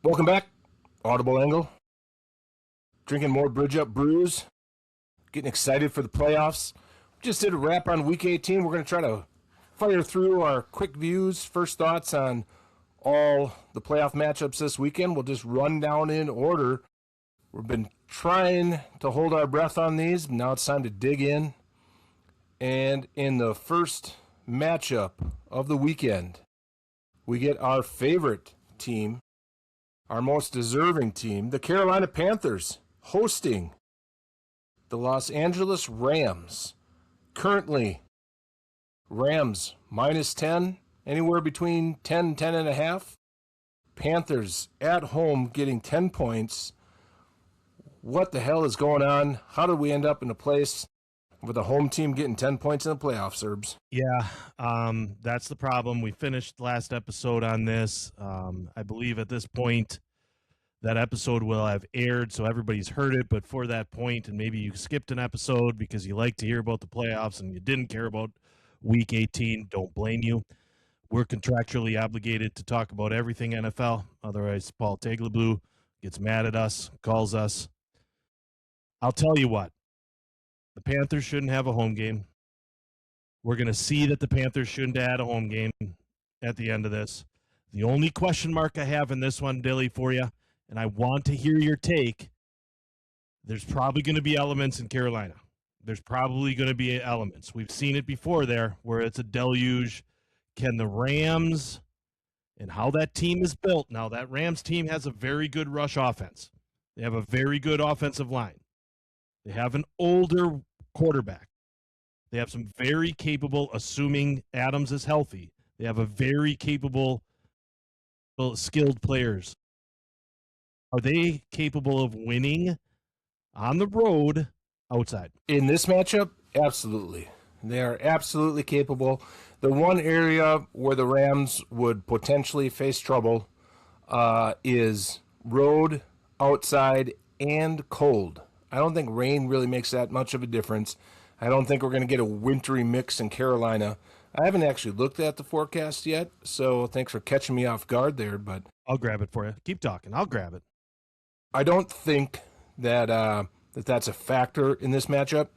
Welcome back. Audible Angle. Drinking more Bridge Up brews. Getting excited for the playoffs. Just did a wrap on Week 18. We're going to try to fire through our quick views, first thoughts on all the playoff matchups this weekend. We'll just run down in order. We've been trying to hold our breath on these. Now it's time to dig in. And in the first matchup of the weekend, we get our favorite team, our most deserving team, the Carolina Panthers, hosting the Los Angeles Rams. Currently, Rams -10, anywhere between 10 and 10.5. Panthers at home getting 10 points. What the hell is going on? How did we end up in a place with a home team getting 10 points in the playoffs, Urbs? Yeah, that's the problem. We finished last episode on this. I believe at this point that episode will have aired, so everybody's heard it. But for that point, and maybe you skipped an episode because you like to hear about the playoffs and you didn't care about Week 18, don't blame you. We're contractually obligated to talk about everything NFL. Otherwise, Paul Tagliabue gets mad at us, calls us. I'll tell you what. The Panthers shouldn't have a home game. We're going to see that the Panthers shouldn't have had a home game at the end of this. The only question mark I have in this one, Dilly, for you, and I want to hear your take, there's probably going to be elements in Carolina. There's probably going to be elements. We've seen it before there where it's a deluge. Can the Rams and how that team is built? Now, that Rams team has a very good rush offense. They have a very good offensive line. They have an older quarterback. They have some very capable, assuming Adams is healthy, they have a very capable, skilled players. Are they capable of winning on the road outside? In this matchup, absolutely. They are absolutely capable. The one area where the Rams would potentially face trouble is road, outside, and cold. I don't think rain really makes that much of a difference. I don't think we're going to get a wintry mix in Carolina. I haven't actually looked at the forecast yet, so thanks for catching me off guard there. But I'll grab it for you. Keep talking. I'll grab it. I don't think that that's a factor in this matchup.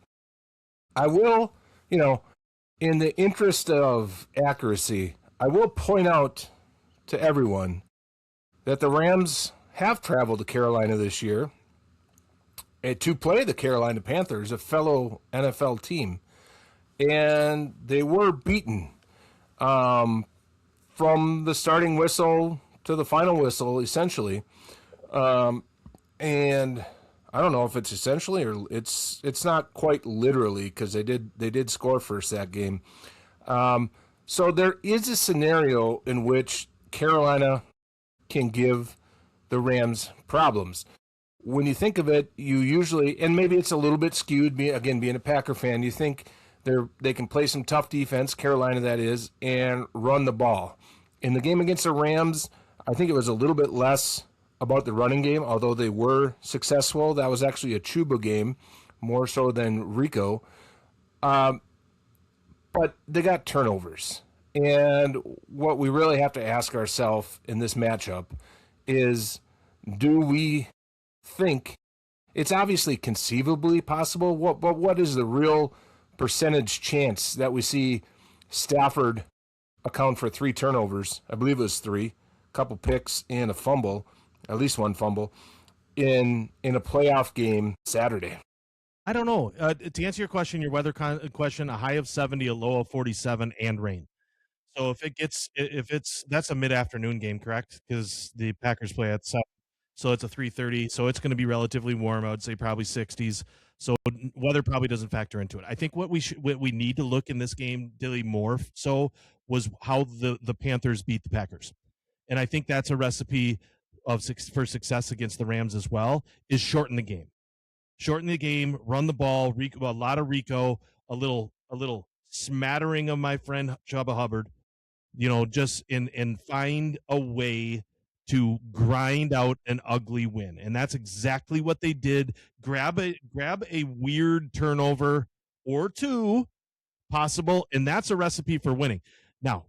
I will, in the interest of accuracy, I will point out to everyone that the Rams have traveled to Carolina this year to play the Carolina Panthers, a fellow NFL team. And they were beaten from the starting whistle to the final whistle, essentially. And I don't know if it's essentially or it's not quite literally because they did score first that game. So there is a scenario in which Carolina can give the Rams problems. When you think of it, you usually, and maybe it's a little bit skewed, being a Packer fan, you think they can play some tough defense, Carolina that is, and run the ball. In the game against the Rams, I think it was a little bit less about the running game, although they were successful. That was actually a Chuba game, more so than Rico. But they got turnovers. And what we really have to ask ourselves in this matchup is, do we think it's obviously conceivably possible? What is the real percentage chance that we see Stafford account for 3 turnovers? I believe it was 3, a couple picks and a fumble, at least one fumble, in a playoff game Saturday. I don't know. To answer your question, your weather question, a high of 70, a low of 47, and rain. So that's a mid-afternoon game, correct? Because the Packers play at 7. So it's a 3:30. So it's going to be relatively warm. I would say probably 60s. So weather probably doesn't factor into it. I think what we need to look in this game, Dilly, more so was how the Panthers beat the Packers, and I think that's a recipe for success against the Rams as well. Is shorten the game, run the ball, a lot of Rico, a little smattering of my friend Chubba Hubbard, just and find a way to grind out an ugly win. And that's exactly what they did. Grab a weird turnover or 2 possible, and that's a recipe for winning. Now,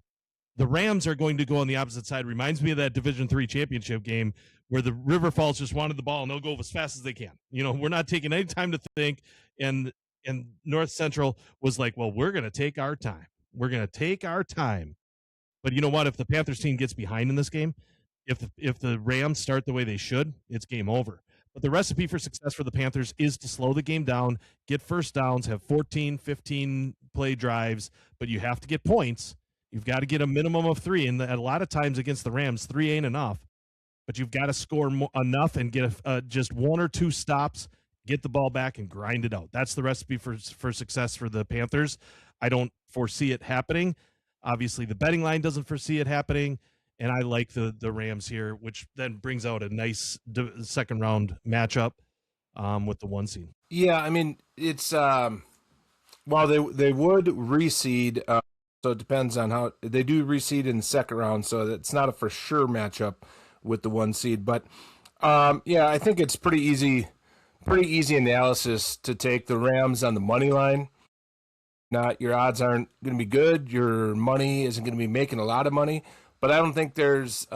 The Rams are going to go on the opposite side. Reminds me of that Division III championship game where the River Falls just wanted the ball and they'll go as fast as they can. We're not taking any time to think. And North Central was like, well, we're going to take our time. We're going to take our time. But you know what? If the Panthers team gets behind in this game, if the Rams start the way they should, it's game over. But the recipe for success for the Panthers is to slow the game down, get first downs, have 14, 15 play drives, but you have to get points. You've got to get a minimum of 3, and a lot of times against the Rams, 3 ain't enough. But you've got to score enough and get just 1 or 2 stops, get the ball back, and grind it out. That's the recipe for success for the Panthers. I don't foresee it happening. Obviously, the betting line doesn't foresee it happening. And I like the Rams here, which then brings out a nice second round matchup with the 1 seed. Yeah, I mean, it's while they would reseed, so it depends on how they do reseed in the second round. So it's not a for sure matchup with the 1 seed, but yeah, I think it's pretty easy analysis to take the Rams on the money line. Not your odds aren't going to be good. Your money isn't going to be making a lot of money. But I don't think there's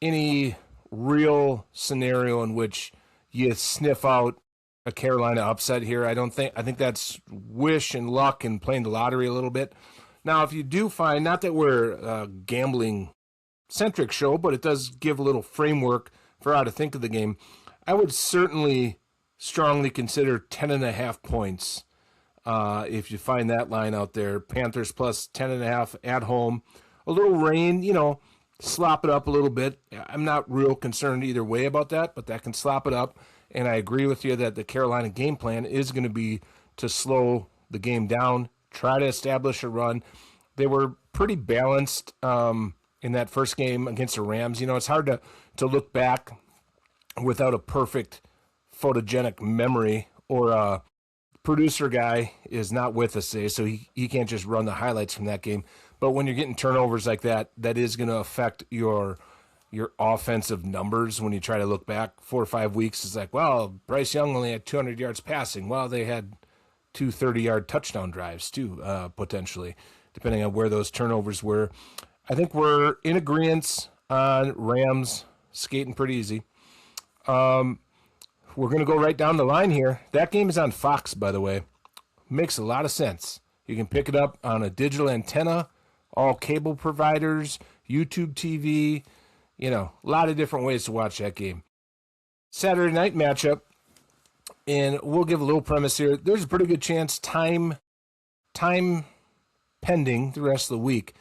any real scenario in which you sniff out a Carolina upset here. I think that's wish and luck and playing the lottery a little bit. Now, if you do find, not that we're a gambling-centric show, but it does give a little framework for how to think of the game, I would certainly strongly consider 10.5 points if you find that line out there. Panthers plus 10.5 at home. A little rain, slop it up a little bit. I'm not real concerned either way about that, but that can slop it up. And I agree with you that the Carolina game plan is going to be to slow the game down, try to establish a run. They were pretty balanced in that first game against the Rams. It's hard to look back without a perfect photogenic memory, or a producer guy is not with us today, so he can't just run the highlights from that game. But when you're getting turnovers like that, that is going to affect your offensive numbers when you try to look back 4 or 5 weeks. It's like, well, Bryce Young only had 200 yards passing. Well, they had 2 30-yard touchdown drives too, potentially, depending on where those turnovers were. I think we're in agreement on Rams skating pretty easy. We're going to go right down the line here. That game is on Fox, by the way. Makes a lot of sense. You can pick it up on a digital antenna, all cable providers, YouTube TV, a lot of different ways to watch that game. Saturday night matchup, and we'll give a little premise here. There's a pretty good chance, time pending the rest of the week,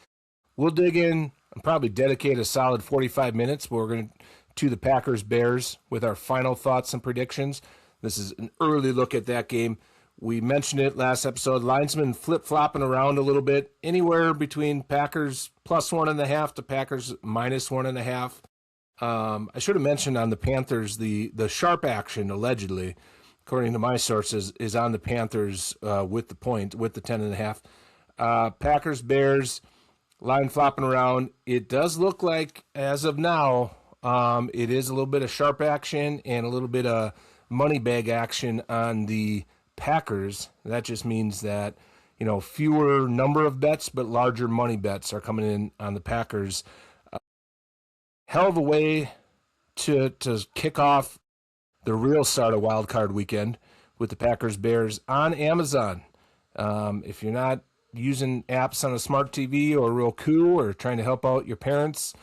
we'll dig in and probably dedicate a solid 45 minutes. We're going to the Packers-Bears with our final thoughts and predictions. This is an early look at that game. We mentioned it last episode. Linesmen flip-flopping around a little bit, anywhere between Packers plus 1.5 to Packers minus 1.5. I should have mentioned on the Panthers, the sharp action, allegedly, according to my sources, is on the Panthers with the 10.5. Packers, Bears, line flopping around. It does look like, as of now, it is a little bit of sharp action and a little bit of money bag action on the Packers. That just means that, fewer number of bets, but larger money bets are coming in on the Packers. Hell of a way to kick off the real start of Wildcard weekend with the Packers-Bears on Amazon. If you're not using apps on a smart TV or Roku, or trying to help out your parents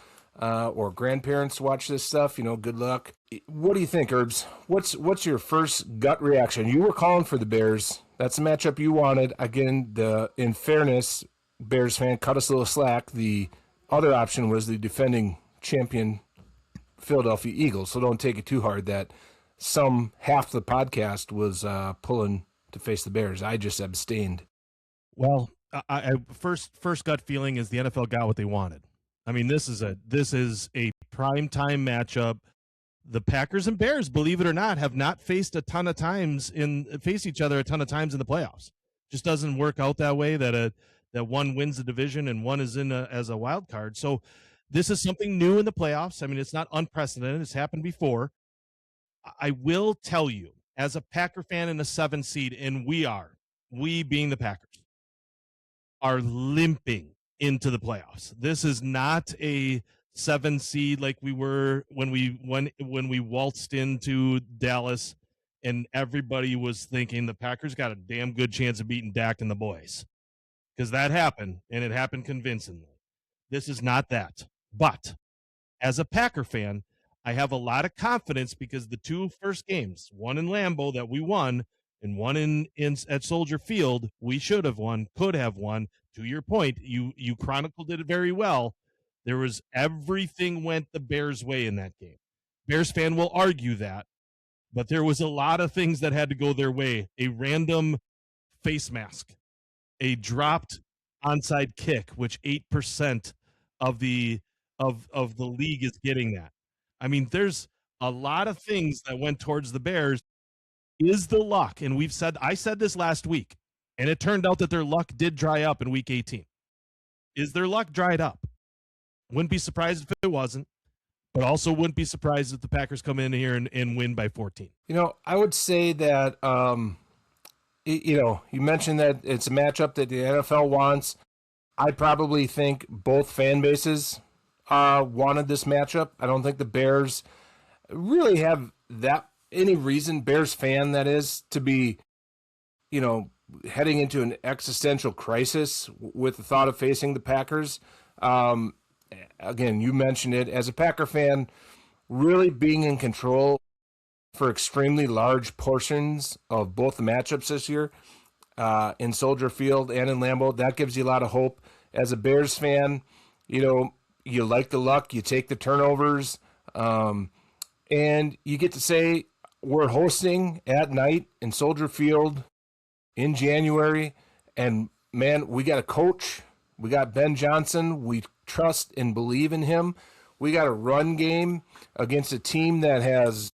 or grandparents to watch this stuff, good luck. What do you think, Urbs? What's your first gut reaction? You were calling for the Bears. That's the matchup you wanted. Again, in fairness, Bears fan, cut us a little slack. The other option was the defending champion Philadelphia Eagles, so don't take it too hard that half the podcast was pulling to face the Bears. I just abstained. Well, I first gut feeling is the NFL got what they wanted. I mean, this is a primetime matchup. The Packers and Bears, believe it or not, have not faced each other a ton of times in the playoffs. Just doesn't work out that way, that one wins the division and one is in as a wild card. So this is something new in the playoffs. I mean, it's not unprecedented. It's happened before. I will tell you, as a Packer fan in the 7 seed, and we being the Packers, are limping into the playoffs. This is not a 7 seed like we were when we waltzed into Dallas and everybody was thinking the Packers got a damn good chance of beating Dak and the boys. Because that happened, and it happened convincingly. This is not that. But as a Packer fan, I have a lot of confidence because the two first games, one in Lambeau that we won and one in at Soldier Field, we should have won, could have won. To your point, you chronicled it very well. There was everything went the Bears' way in that game. Bears fan will argue that, but there was a lot of things that had to go their way. A random face mask, a dropped onside kick, which 8% of the league is getting that. I mean, there's a lot of things that went towards the Bears. Is the luck, and I said this last week, and it turned out that their luck did dry up in week 18. Is their luck dried up? Wouldn't be surprised if it wasn't, but also wouldn't be surprised if the Packers come in here and win by 14. I would say that, you mentioned that it's a matchup that the NFL wants. I probably think both fan bases wanted this matchup. I don't think the Bears really have any reason, Bears fan that is, to be, heading into an existential crisis with the thought of facing the Packers. Again, you mentioned it. As a Packer fan, really being in control for extremely large portions of both the matchups this year in Soldier Field and in Lambeau, that gives you a lot of hope. As a Bears fan, you like the luck, you take the turnovers, and you get to say we're hosting at night in Soldier Field in January, and man, we got a coach. We got Ben Johnson. We trust and believe in him. We got a run game against a team that has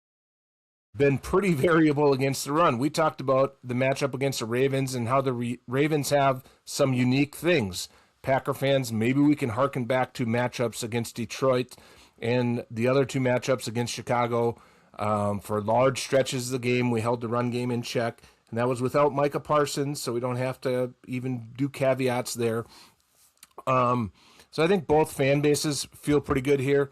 been pretty variable against the run. We talked about the matchup against the Ravens and how the Ravens have some unique things. Packer fans, maybe we can harken back to matchups against Detroit and the other two matchups against Chicago. For large stretches of the game, we held the run game in check, and that was without Micah Parsons, so we don't have to even do caveats there. So I think both fan bases feel pretty good here.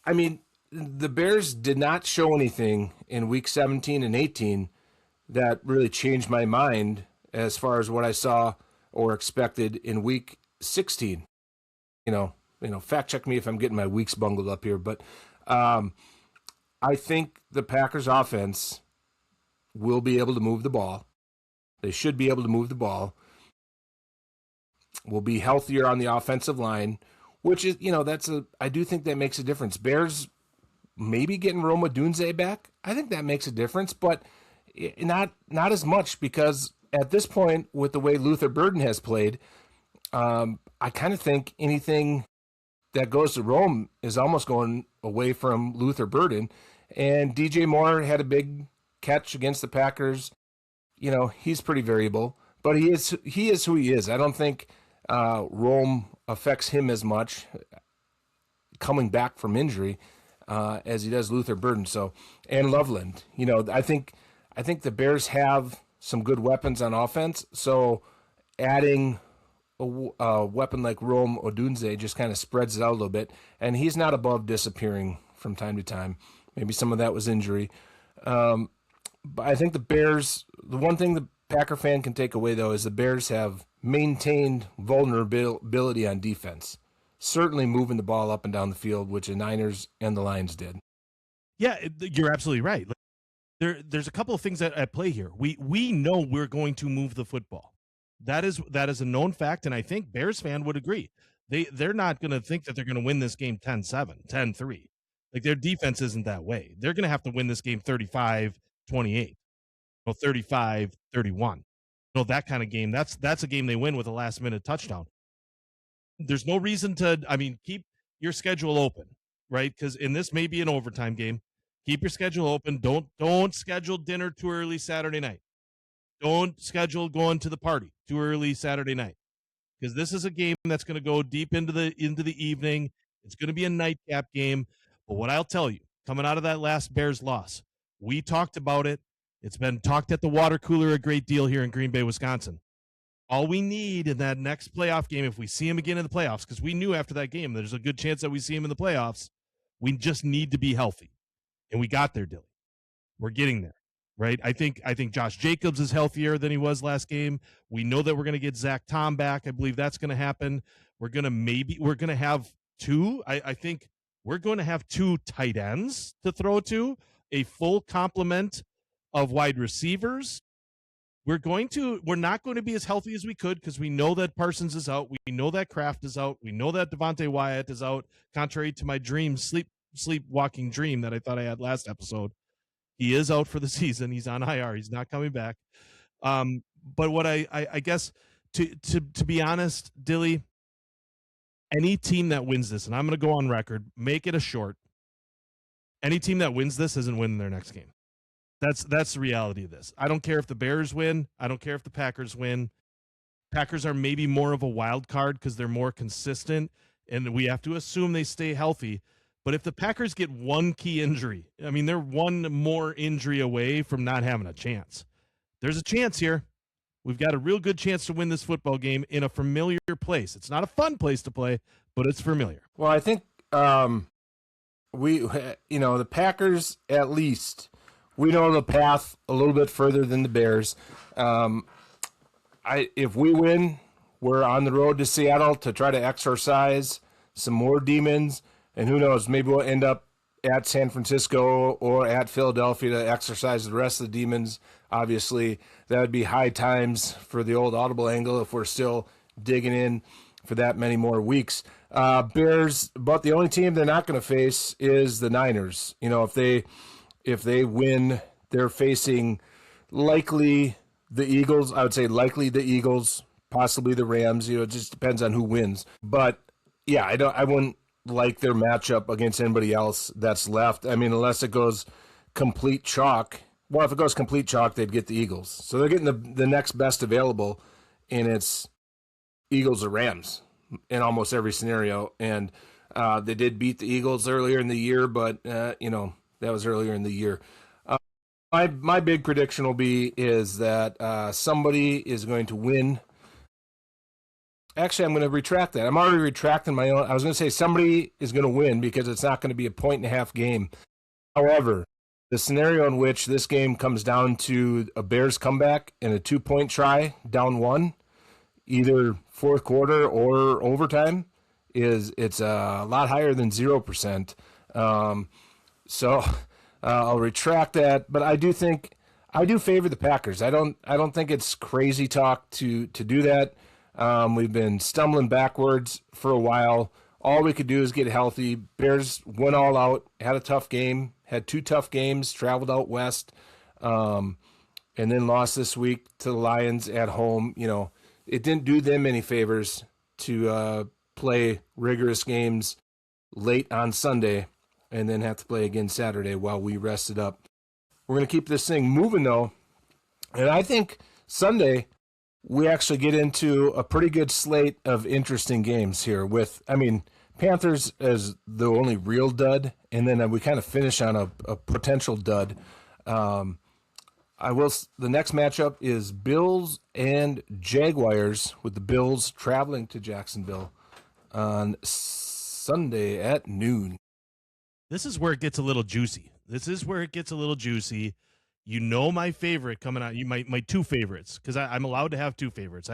I mean, the Bears did not show anything in week 17 and 18 that really changed my mind as far as what I saw or expected in week 16. Fact check me if I'm getting my weeks bungled up here, but I think the Packers offense will be able to move the ball. They should be able to move the ball. Will be healthier on the offensive line, which is, I do think that makes a difference. Bears maybe getting Rome Odunze back, I think that makes a difference, but not as much, because at this point, with the way Luther Burden has played, I kind of think anything that goes to Rome is almost going away from Luther Burden. And DJ Moore had a big catch against the Packers. He's pretty variable, but he is who he is. I don't think Rome affects him as much coming back from injury as he does Luther Burden. So, and Loveland, I think the Bears have some good weapons on offense. So adding a weapon like Rome Odunze just kind of spreads it out a little bit. And he's not above disappearing from time to time. Maybe some of that was injury. But I think the Bears, the one thing the Packer fan can take away, though, is the Bears have maintained vulnerability on defense, certainly moving the ball up and down the field, which the Niners and the Lions did. Yeah, you're absolutely right. There's a couple of things at play here. We know we're going to move the football. That is a known fact, and I think Bears fan would agree. They're not going to think that they're going to win this game 10-7, 10-3. Like, their defense isn't that way. They're going to have to win this game 35-28, 35-31. That kind of game. That's a game they win with a last-minute touchdown. There's no reason to, keep your schedule open, right? Because this may be an overtime game. Keep your schedule open. Don't schedule dinner too early Saturday night. Don't schedule going to the party too early Saturday night, because this is a game that's going to go deep into the evening. It's going to be a nightcap game. But what I'll tell you, coming out of that last Bears loss, we talked about it. It's been talked at the water cooler a great deal here in Green Bay, Wisconsin. All we need in that next playoff game, if we see him again in the playoffs, because we knew after that game there's a good chance that we see him in the playoffs, we just need to be healthy. And we got there, Dilly. We're getting there, right? I think Josh Jacobs is healthier than he was last game. We know that we're going to get Zach Tom back. I believe that's going to happen. We're going to have two. I think we're going to have two tight ends to throw to, a full complement of wide receivers. We're not going to be as healthy as we could because we know that Parsons is out. We know that Kraft is out. We know that Devontae Wyatt is out, contrary to my sleepwalking dream that I thought I had last episode. He is out for the season. He's on IR. He's not coming back. But what I guess to be honest, Dilly, any team that wins this, and I'm going to go on record, make it a short. Any team that wins this isn't winning their next game. That's the reality of this. I don't care if the Bears win. I don't care if the Packers win. Packers are maybe more of a wild card because they're more consistent, and we have to assume they stay healthy. But if the Packers get one key injury, I mean, they're one more injury away from not having a chance. There's a chance here. We've got a real good chance to win this football game in a familiar place. It's not a fun place to play, but it's familiar. Well, I think the Packers, at least, we know the path a little bit further than the Bears. If we win, we're on the road to Seattle to try to exorcise some more demons, and who knows, maybe we'll end up at San Francisco or at Philadelphia to exorcise the rest of the demons. Obviously, that would be high times for the old Audible angle if we're still digging in for that many more weeks. Bears, but the only team they're not going to face is the Niners. If they win, they're facing likely the Eagles. I would say likely the Eagles, possibly the Rams. It just depends on who wins. But yeah, I wouldn't like their matchup against anybody else that's left. I mean, unless it goes complete chalk. Well, if it goes complete chalk, they'd get the Eagles. So they're getting the next best available, and it's Eagles or Rams in almost every scenario. And they did beat the Eagles earlier in the year, but that was earlier in the year. My big prediction is that somebody is going to win. Actually, I'm going to retract that. I'm already retracting my own. I was going to say somebody is going to win because it's not going to be a 1.5 game. However, the scenario in which this game comes down to a Bears comeback and a 2-point try down one, either fourth quarter or overtime, it's a lot higher than 0%. So I'll retract that, but I do favor the Packers. I don't think it's crazy talk to do that. We've been stumbling backwards for a while. All we could do is get healthy. Bears went all out, had a tough game, had 2 tough games, traveled out west, and then lost this week to the Lions at home. It didn't do them any favors to play rigorous games late on Sunday and then have to play again Saturday while we rested up. We're going to keep this thing moving, though. And I think Sunday we actually get into a pretty good slate of interesting games here with, Panthers as the only real dud, and then we kind of finish on a potential dud. The next matchup is Bills and Jaguars, with the Bills traveling to Jacksonville on Sunday at noon. This is where it gets a little juicy. My favorite coming out. My 2 favorites, because I'm allowed to have 2 favorites.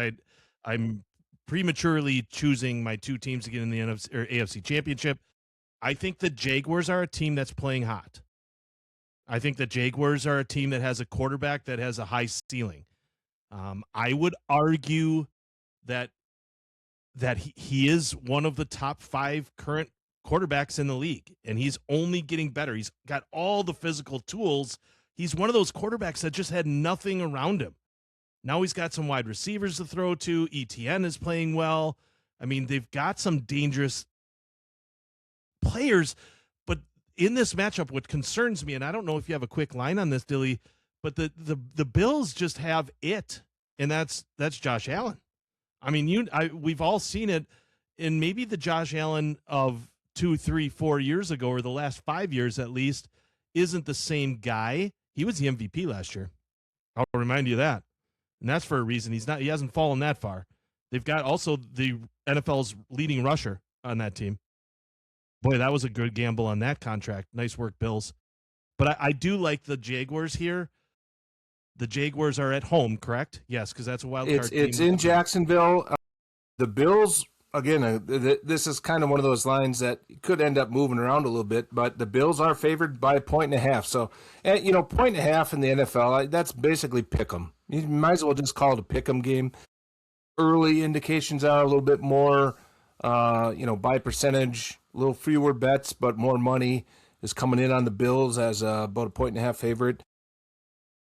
I'm prematurely choosing my 2 teams to get in the NFC or AFC Championship. I think the Jaguars are a team that's playing hot. I think the Jaguars are a team that has a quarterback that has a high ceiling. I would argue that he is one of the top 5 current quarterbacks in the league, and he's only getting better. He's got all the physical tools. He's one of those quarterbacks that just had nothing around him. Now he's got some wide receivers to throw to. ETN is playing well. They've got some dangerous players, but in this matchup, what concerns me, and I don't know if you have a quick line on this, Dilly, but the Bills just have it, and that's Josh Allen. We've all seen it, and maybe the Josh Allen of 2, 3, 4 years ago, or the last 5 years at least, isn't the same guy. He was the MVP last year. I'll remind you of that. and that's for a reason. He hasn't fallen that far. They've got also the NFL's leading rusher on that team. Boy, that was a good gamble on that contract. Nice work, Bills. But I do like the Jaguars here. The Jaguars are at home, correct? Yes, because that's a wild card team. It's in Jacksonville. The Bills, again, this is kind of one of those lines that could end up moving around a little bit, but the Bills are favored by 1.5. So, point and a half in the NFL, that's basically pick 'em. You might as well just call it a pick 'em game. Early indications are a little bit more, by percentage, a little fewer bets, but more money is coming in on the Bills as about a 1.5 favorite.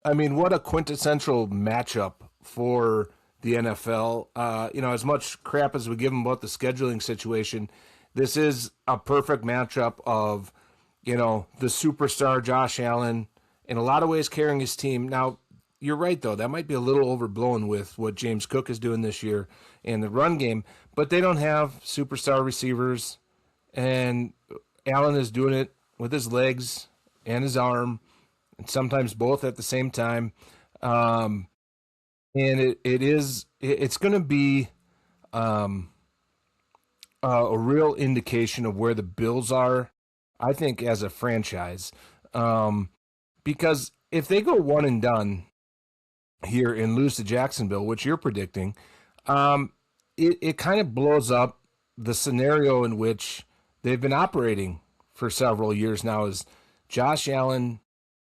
I mean, what a quintessential matchup for the NFL. As much crap as we give them about the scheduling situation, this is a perfect matchup of, the superstar Josh Allen, in a lot of ways carrying his team. Now, you're right, though. That might be a little overblown with what James Cook is doing this year in the run game, but they don't have superstar receivers, and Allen is doing it with his legs and his arm, and sometimes both at the same time. And it's going to be a real indication of where the Bills are, I think, as a franchise. Because if they go one and done here and lose to Jacksonville, which you're predicting, it kind of blows up the scenario in which they've been operating for several years now, is Josh Allen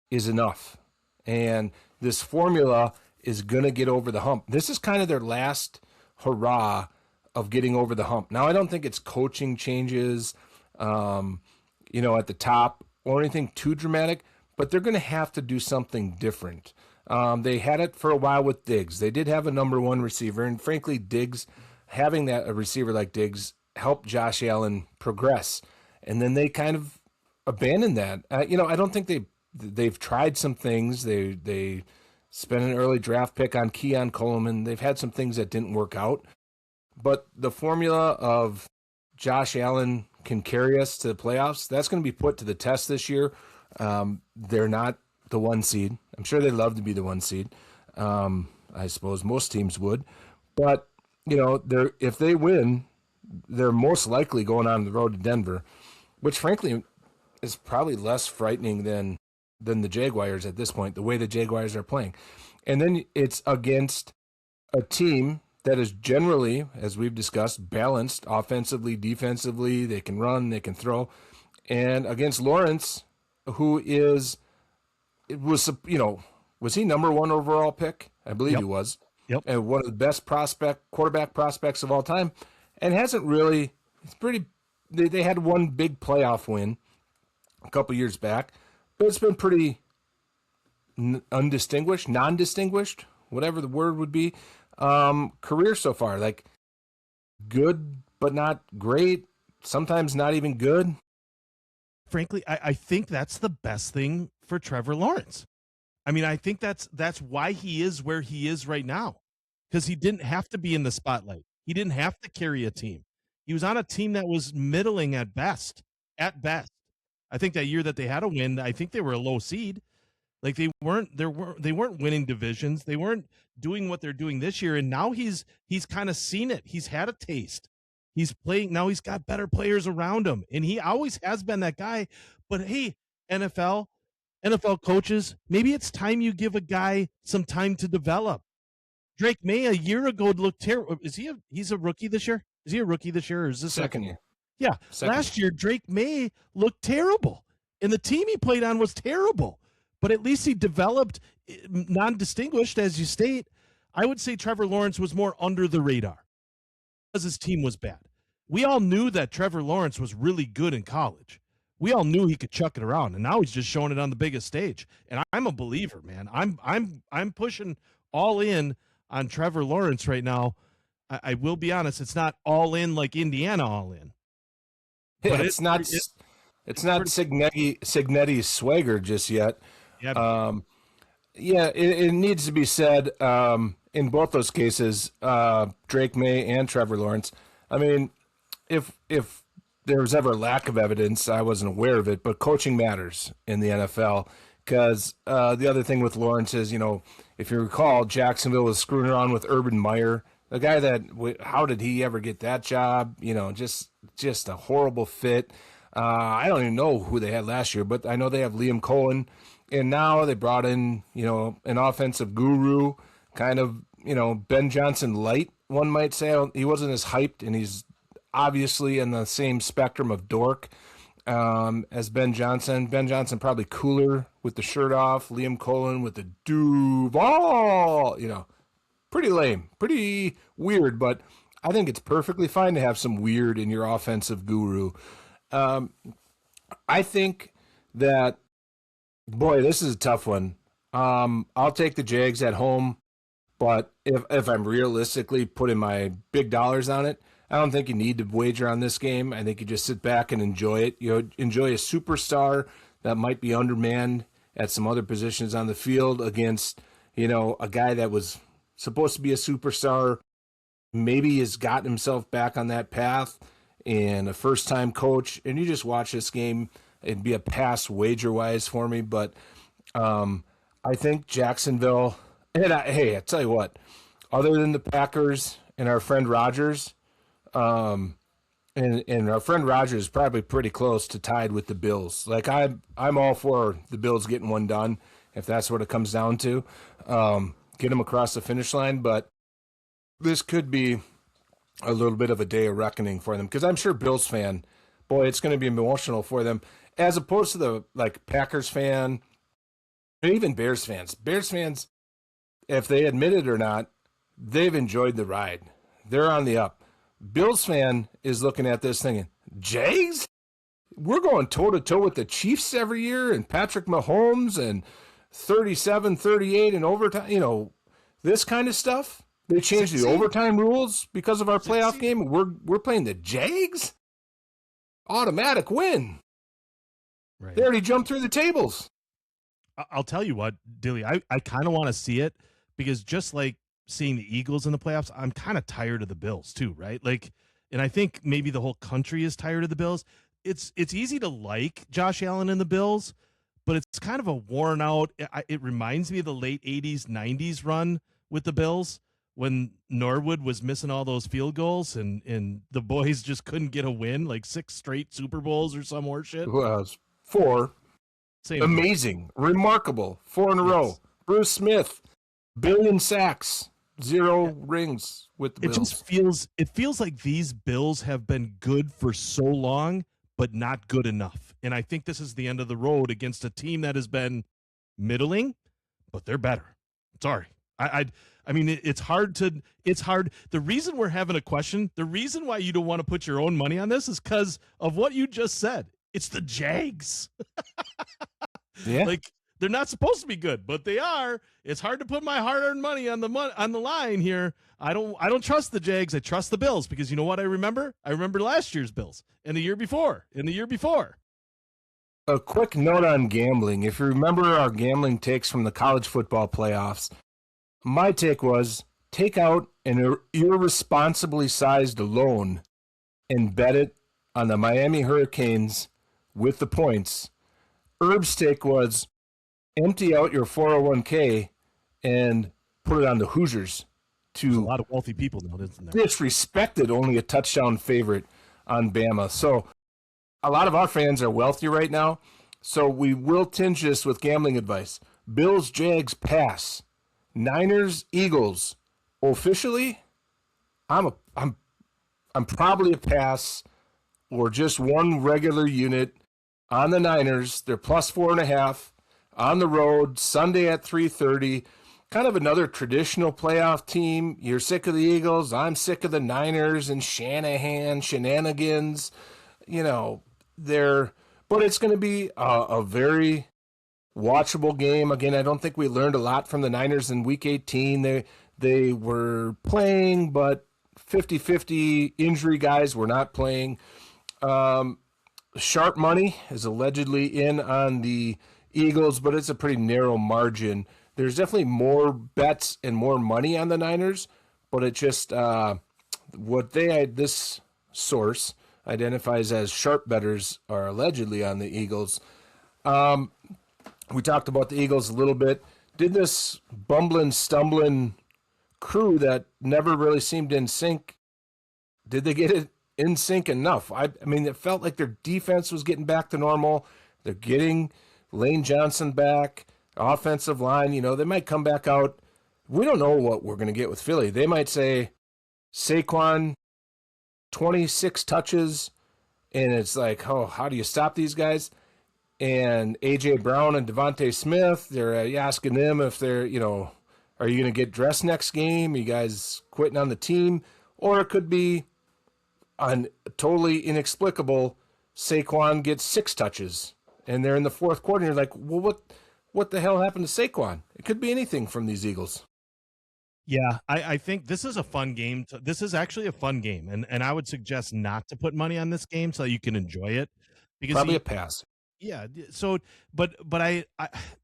is enough. And this formula is going to get over the hump. This is kind of their last hurrah of getting over the hump. Now, I don't think it's coaching changes, at the top or anything too dramatic, but they're going to have to do something different. They had it for a while with Diggs. They did have a number one receiver, and frankly, Diggs, having a receiver like Diggs helped Josh Allen progress. And then they kind of abandoned that. I don't think they've tried some things. They spent an early draft pick on Keon Coleman. They've had some things that didn't work out. But the formula of Josh Allen can carry us to the playoffs, that's going to be put to the test this year. They're not the one seed. I'm sure they'd love to be the one seed. I suppose most teams would. But, if they win, they're most likely going on the road to Denver, which frankly is probably less frightening than the Jaguars at this point, the way the Jaguars are playing. And then it's against a team that is generally, as we've discussed, balanced offensively, defensively. They can run, they can throw. And against Lawrence, who was he number one overall pick? I believe he was. Yep. And one of the best quarterback prospects of all time. And hasn't really, they had one big playoff win a couple years back, but it's been pretty non-distinguished, whatever the word would be, career so far. Like, good, but not great, sometimes not even good. Frankly, I think that's the best thing for Trevor Lawrence. I mean, I think that's why he is where he is right now, because he didn't have to be in the spotlight. He didn't have to carry a team. He was on a team that was middling at best. I think that year that they had a win, I think they were a low seed. Like, they weren't winning divisions. They weren't doing what they're doing this year. And now he's kind of seen it. He's had a taste. He's playing. Now he's got better players around him. And he always has been that guy. But hey, NFL coaches, maybe it's time you give a guy some time to develop. Drake May a year ago looked terrible. He's a rookie this year? Is he a rookie this year, or is this second year? Yeah. Last year, Drake May looked terrible. And the team he played on was terrible. But at least he developed non-distinguished, as you state. I would say Trevor Lawrence was more under the radar because his team was bad. We all knew that Trevor Lawrence was really good in college. We all knew he could chuck it around, and now he's just showing it on the biggest stage. And I'm a believer, man. I'm pushing all in on Trevor Lawrence right now. I will be honest, it's not all in like Indiana all in. Yeah, but it's not Cignetti's swagger just yet. Yeah, it needs to be said in both those cases, Drake May and Trevor Lawrence. I mean, if there was ever lack of evidence, I wasn't aware of it, but coaching matters in the NFL. because the other thing with Lawrence is, if you recall, Jacksonville was screwing around with Urban Meyer, the guy that, how did he ever get that job? Just a horrible fit. I don't even know who they had last year, but I know they have Liam Cohen, and now they brought in, an offensive guru, kind of, Ben Johnson light, one might say. He wasn't as hyped, and he's obviously in the same spectrum of dork as Ben Johnson. Ben Johnson probably cooler with the shirt off. Liam Cohen with the Duval, pretty lame, pretty weird, but I think it's perfectly fine to have some weird in your offensive guru. I think that, boy, this is a tough one. I'll take the Jags at home, but if I'm realistically putting my big dollars on it, I don't think you need to wager on this game. I think you just sit back and enjoy it. Enjoy a superstar that might be undermanned at some other positions on the field against, a guy that was supposed to be a superstar, maybe has gotten himself back on that path, and a first-time coach. And you just watch this game. It'd be a pass wager-wise for me, but I think Jacksonville. And I tell you what, other than the Packers and our friend Rodgers, and our friend Rodgers is probably pretty close to tied with the Bills. Like I'm all for the Bills getting one done if that's what it comes down to. Get them across the finish line, but this could be a little bit of a day of reckoning for them because I'm sure Bills fan, boy, it's going to be emotional for them as opposed to the Packers fan and even Bears fans. Bears fans, if they admit it or not, they've enjoyed the ride. They're on the up. Bills fan is looking at this thinking, Jags? We're going toe-to-toe with the Chiefs every year and Patrick Mahomes and 37-38 in overtime, this kind of stuff. They changed the overtime rules because of our playoff game. We're playing the Jags? Automatic win. Right. They already jumped through the tables. I'll tell you what, Dilly, I kind of want to see it because just like seeing the Eagles in the playoffs, I'm kind of tired of the Bills too, right? And I think maybe the whole country is tired of the Bills. It's easy to like Josh Allen and the Bills, but it's kind of a worn out. It reminds me of the late 80s, 90s run with the Bills when Norwood was missing all those field goals and the boys just couldn't get a win, like 6 straight Super Bowls or some more shit. Well, 4. Same amazing, remarkable, 4 in a row. Bruce Smith, 1 billion sacks, 0 rings with the Bills. It feels like these Bills have been good for so long, but not good enough. And I think this is the end of the road against a team that has been middling, but they're better. Sorry. I mean, it's hard. The reason we're having a question, the reason why you don't want to put your own money on this is because of what you just said. It's the Jags. Yeah. They're not supposed to be good, but they are. It's hard to put my hard-earned money on the line here. I don't trust the Jags. I trust the Bills because you know what I remember? I remember last year's Bills and the year before and the year before. A quick note on gambling. If you remember our gambling takes from the college football playoffs, my take was take out an irresponsibly sized loan and bet it on the Miami Hurricanes with the points. Urb's take was empty out your 401k and put it on the Hoosiers. There's a lot of wealthy people now, isn't there? Disrespected only a touchdown favorite on Bama. So a lot of our fans are wealthy right now, so we will tinge this with gambling advice. Bills, Jags, pass. Niners, Eagles. Officially, I'm probably a pass or just one regular unit on the Niners. They're plus 4.5 on the road Sunday at 3:30. Kind of another traditional playoff team. You're sick of the Eagles. I'm sick of the Niners and Shanahan shenanigans. But it's going to be a very watchable game. Again, I don't think we learned a lot from the Niners in Week 18. They were playing, but 50-50 injury guys were not playing. Sharp money is allegedly in on the Eagles, but it's a pretty narrow margin. There's definitely more bets and more money on the Niners, but it just this source identifies as sharp bettors are allegedly on the Eagles. We talked about the Eagles a little bit. Did this bumbling, stumbling crew that never really seemed in sync, did they get it in sync enough? I mean, it felt like their defense was getting back to normal. They're getting Lane Johnson back, offensive line. They might come back out. We don't know what we're going to get with Philly. They might say Saquon, 26 touches, and it's like, oh, how do you stop these guys? And A.J. Brown and Devontae Smith, they're asking them if they're, are you going to get dressed next game? Are you guys quitting on the team? Or it could be totally inexplicable. Saquon gets 6 touches, and they're in the fourth quarter. And you're like, well, what the hell happened to Saquon? It could be anything from these Eagles. Yeah, I think this is a fun game. This is actually a fun game, and I would suggest not to put money on this game so that you can enjoy it. Because Probably a pass. Yeah. So, but I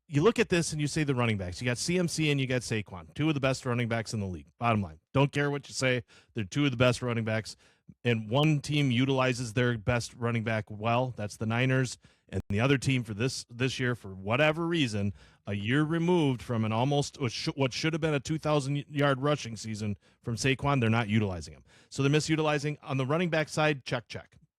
you look at this and you say the running backs. You got CMC and you got Saquon, 2 of the best running backs in the league. Bottom line, don't care what you say. They're 2 of the best running backs, and one team utilizes their best running back well. That's the Niners, and the other team for this year, for whatever reason, a year removed from an almost what should have been a 2,000-yard rushing season from Saquon, they're not utilizing him. So they're misutilizing on the running back side. Check.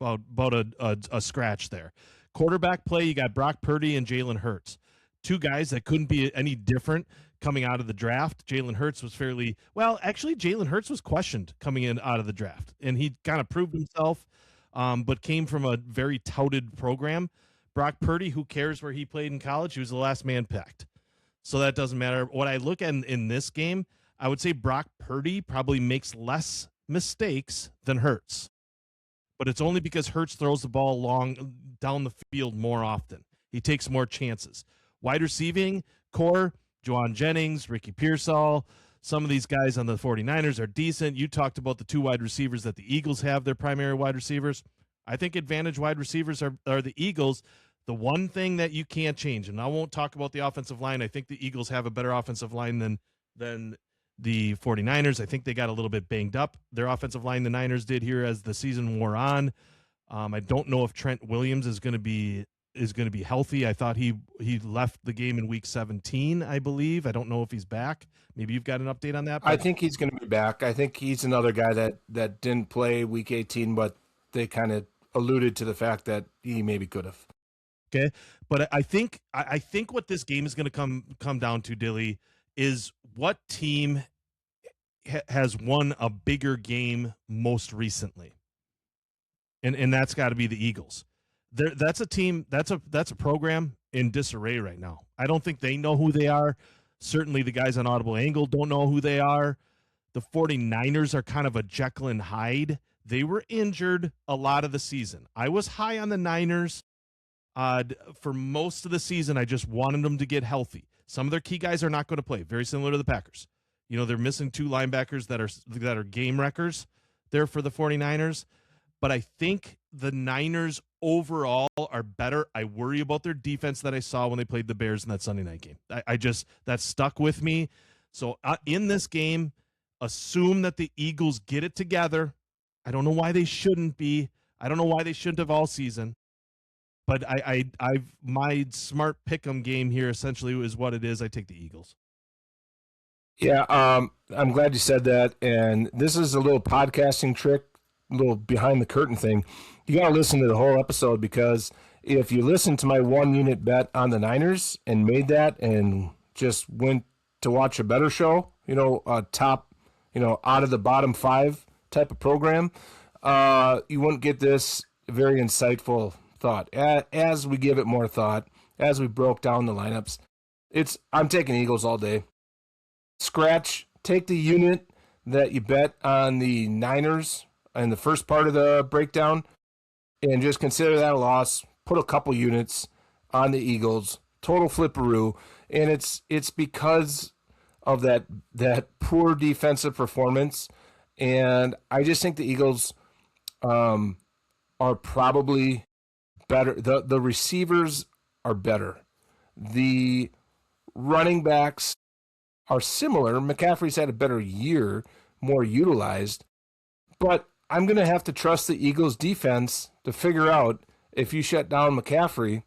About a scratch there. Quarterback play, you got Brock Purdy and Jalen Hurts, 2 guys that couldn't be any different coming out of the draft. Jalen Hurts was Jalen Hurts was questioned coming in out of the draft, and he kind of proved himself, but came from a very touted program. Brock Purdy, who cares where he played in college? He was the last man picked. So that doesn't matter. What I look at in this game, I would say Brock Purdy probably makes less mistakes than Hurts. But it's only because Hurts throws the ball long down the field more often. He takes more chances. Wide receiving core, Juwan Jennings, Ricky Pearsall, some of these guys on the 49ers are decent. You talked about the 2 wide receivers that the Eagles have, their primary wide receivers. I think advantage wide receivers are the Eagles. The one thing that you can't change, and I won't talk about the offensive line. I think the Eagles have a better offensive line than the 49ers. I think they got a little bit banged up, their offensive line, the Niners did here as the season wore on. I don't know if Trent Williams is going to be healthy. I thought he left the game in week 17, I believe. I don't know if he's back. Maybe you've got an update on that. I think he's going to be back. I think he's another guy that didn't play week 18, but they kind of alluded to the fact that he maybe could have. Okay, but I think what this game is going to come down to, Dilly, is what team has won a bigger game most recently, and that's got to be the Eagles. That's a team. That's a program in disarray right now. I don't think they know who they are. Certainly, the guys on Audible Angle don't know who they are. The 49ers are kind of a Jekyll and Hyde. They were injured a lot of the season. I was high on the Niners for most of the season. I just wanted them to get healthy. Some of their key guys are not going to play, very similar to the Packers. They're missing 2 linebackers that are game wreckers there for the 49ers. But I think the Niners overall are better. I worry about their defense that I saw when they played the Bears in that Sunday night game. That stuck with me. So in this game, assume that the Eagles get it together. I don't know why they shouldn't be. I don't know why they shouldn't have all season. But my smart pick'em game here essentially is what it is. I take the Eagles. Yeah, I'm glad you said that. And this is a little podcasting trick, a little behind the curtain thing. You got to listen to the whole episode, because if you listen to my 1-unit bet on the Niners and made that and just went to watch a better show, a top, out of the bottom 5 type of program, you wouldn't get this very insightful thought. As we give it more thought, as we broke down the lineups, I'm taking Eagles all day. Take the unit that you bet on the Niners in the first part of the breakdown and just consider that a loss. Put a couple units on the Eagles, total flipperoo, and it's because of that poor defensive performance. And I just think the Eagles are probably better. The receivers are better. The running backs are similar. McCaffrey's had a better year, more utilized. But I'm going to have to trust the Eagles defense to figure out, if you shut down McCaffrey,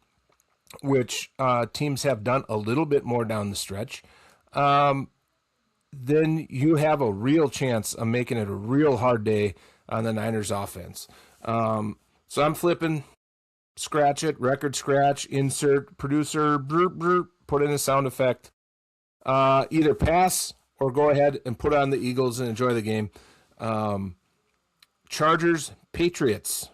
which teams have done a little bit more down the stretch, then you have a real chance of making it a real hard day on the Niners offense. So I'm flipping, scratch it, record scratch, insert, producer, burp, burp, put in a sound effect. Either pass or go ahead and put on the Eagles and enjoy the game. Chargers, Patriots.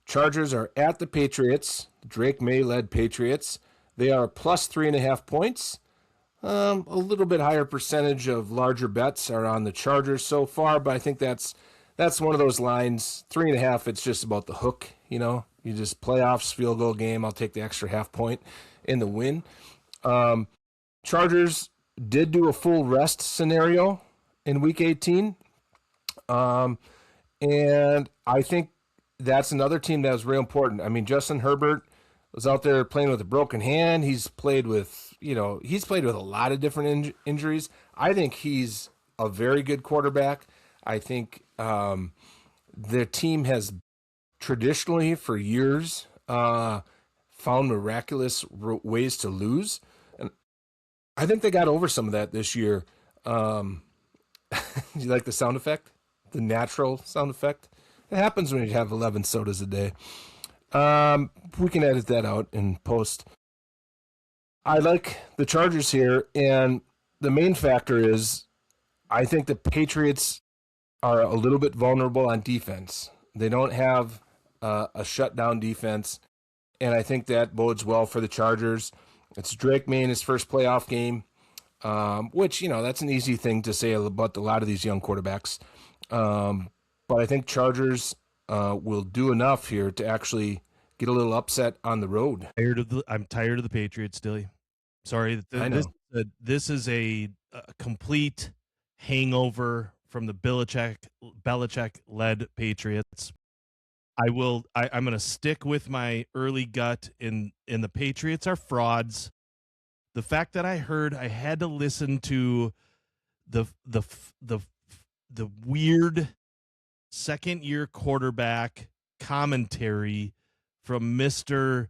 Chargers are at the Patriots, Drake May-led Patriots. They are plus 3.5 points. A little bit higher percentage of larger bets are on the Chargers so far, but I think that's one of those lines. 3.5, it's just about the hook, you know. You just playoffs, field goal game. I'll take the extra half point in the win. Chargers did do a full rest scenario in Week 18, and I think that's another team that was real important. I mean, Justin Herbert was out there playing with a broken hand. He's played with a lot of different injuries. I think he's a very good quarterback. I think the team has traditionally for years found miraculous ways to lose. And I think they got over some of that this year. You like the sound effect? The natural sound effect? It happens when you have 11 sodas a day. We can edit that out in post. I like the Chargers here, and the main factor is I think the Patriots are a little bit vulnerable on defense. They don't have a shutdown defense, and I think that bodes well for the Chargers. It's Drake May in his first playoff game, which, that's an easy thing to say about a lot of these young quarterbacks. But I think Chargers will do enough here to actually get a little upset on the road. I'm tired of the Patriots, Dilly. Sorry, I know. This is a complete hangover from the Belichick-led Patriots. I'm going to stick with my early gut in the Patriots are frauds. The fact that I had to listen to the weird second-year quarterback commentary from Mr.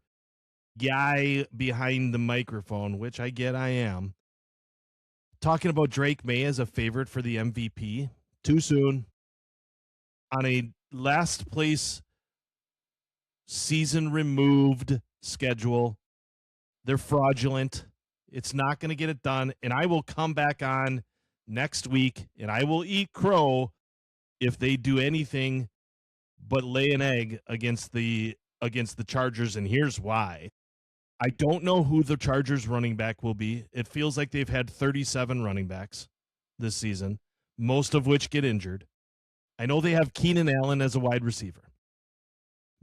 Guy behind the microphone, which I get I am, talking about Drake May as a favorite for the MVP. Too soon. On a last place season removed schedule, they're fraudulent. It's not going to get it done, and I will come back on next week, and I will eat crow if they do anything but lay an egg against the Chargers, and here's why. I don't know who the Chargers running back will be. It feels like they've had 37 running backs this season, most of which get injured. I know they have Keenan Allen as a wide receiver,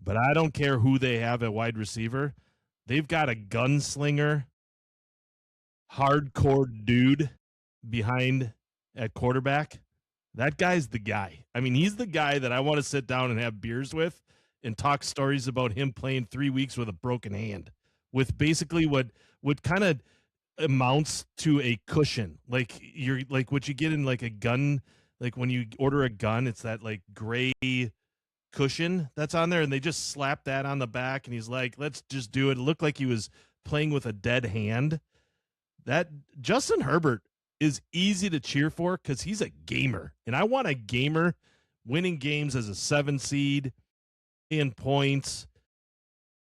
but I don't care who they have at wide receiver. They've got a gunslinger, hardcore dude behind at quarterback. That guy's the guy. I mean, he's the guy that I want to sit down and have beers with and talk stories about him playing 3 weeks with a broken hand, with basically what kind of amounts to a cushion. Like what you get in like a gun, like when you order a gun, it's that like gray cushion that's on there, and they just slap that on the back, and he's like, let's just do it. It looked like he was playing with a dead hand. That Justin Herbert is easy to cheer for because he's a gamer, and I want a gamer winning games as a 7 seed in points,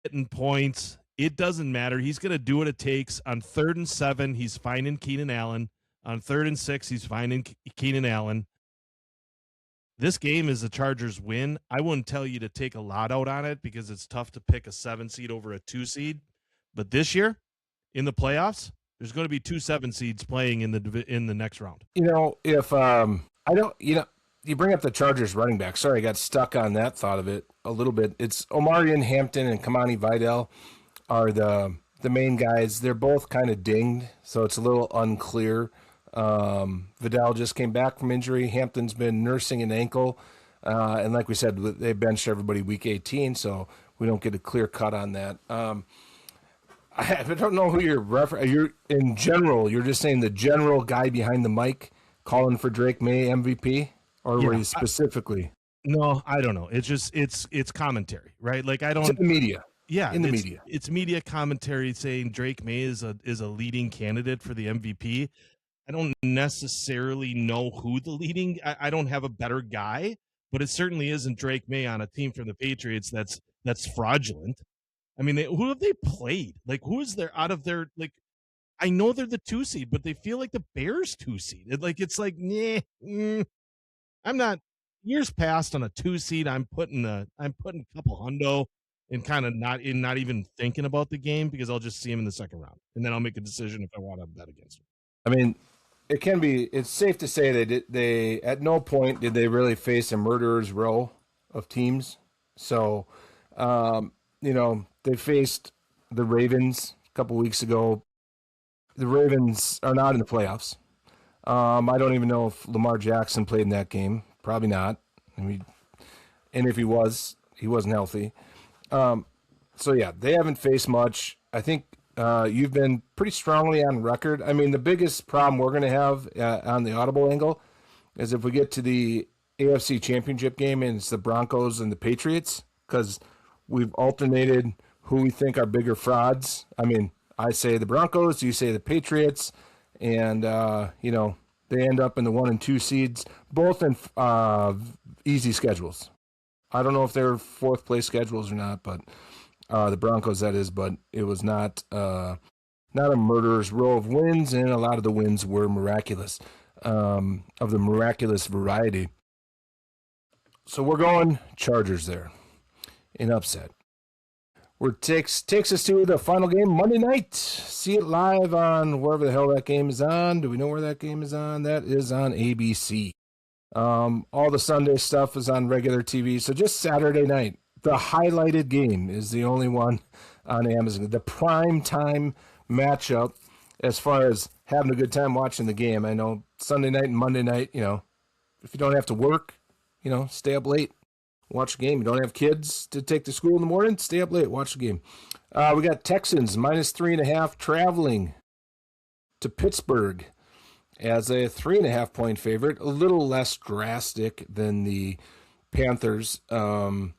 hitting points. It doesn't matter. He's going to do what it takes. On 3rd and 7, he's finding Keenan Allen. On 3rd and 6, he's finding Keenan Allen. This game is the Chargers win. I wouldn't tell you to take a lot out on it because it's tough to pick a 7 seed over a 2 seed. But this year, in the playoffs, there's going to be 2 7 seeds playing in the next round. If you bring up the Chargers running back. Sorry, I got stuck on that thought of it a little bit. It's Omarion Hampton and Kamani Vidal are the main guys. They're both kind of dinged, so it's a little unclear. Vidal just came back from injury. Hampton's been nursing an ankle. And like we said, they benched everybody week 18, so we don't get a clear cut on that. I don't know who you're in general. You're just saying the general guy behind the mic calling for Drake May MVP, or were you specifically? No, I don't know. It's just it's commentary, right? Like I don't. It's in the media. Yeah, in the media. it's media commentary saying Drake May is a leading candidate for the MVP. I don't necessarily know who the leading. I don't have a better guy, but it certainly isn't Drake May on a team from the Patriots that's fraudulent. I mean, who have they played? Like, who is there out of their like? I know they're the 2 seed, but they feel like the Bears 2 seed. It's like, I'm not. Years past on a 2 seed, I'm putting a couple hundo and kind of not even thinking about the game because I'll just see him in the second round and then I'll make a decision if I want to bet against him. I mean, it's safe to say they at no point did they really face a murderer's row of teams. So, they faced the Ravens a couple weeks ago. The Ravens are not in the playoffs. I don't even know if Lamar Jackson played in that game. Probably not. I mean, and if he wasn't healthy. So yeah, they haven't faced much. I think you've been pretty strongly on record. I mean, the biggest problem we're going to have on the audible angle is if we get to the AFC Championship game and it's the Broncos and the Patriots, because we've alternated who we think are bigger frauds. I mean, I say the Broncos, you say the Patriots, and they end up in the 1 and 2 seeds, both in easy schedules. I don't know if they're fourth place schedules or not, but the Broncos, that is, but it was not a murderer's row of wins, and a lot of the wins were miraculous, of the miraculous variety. So we're going Chargers there in upset. Takes us to the final game Monday night. See it live on wherever the hell that game is on. Do we know where that game is on? That is on ABC. All the Sunday stuff is on regular TV. So just Saturday night, the highlighted game is the only one on Amazon. The prime time matchup as far as having a good time watching the game. I know Sunday night and Monday night, if you don't have to work, stay up late. Watch the game. You don't have kids to take to school in the morning? Stay up late. Watch the game. We got Texans -3.5 traveling to Pittsburgh as a 3.5 point favorite. A little less drastic than the Panthers' home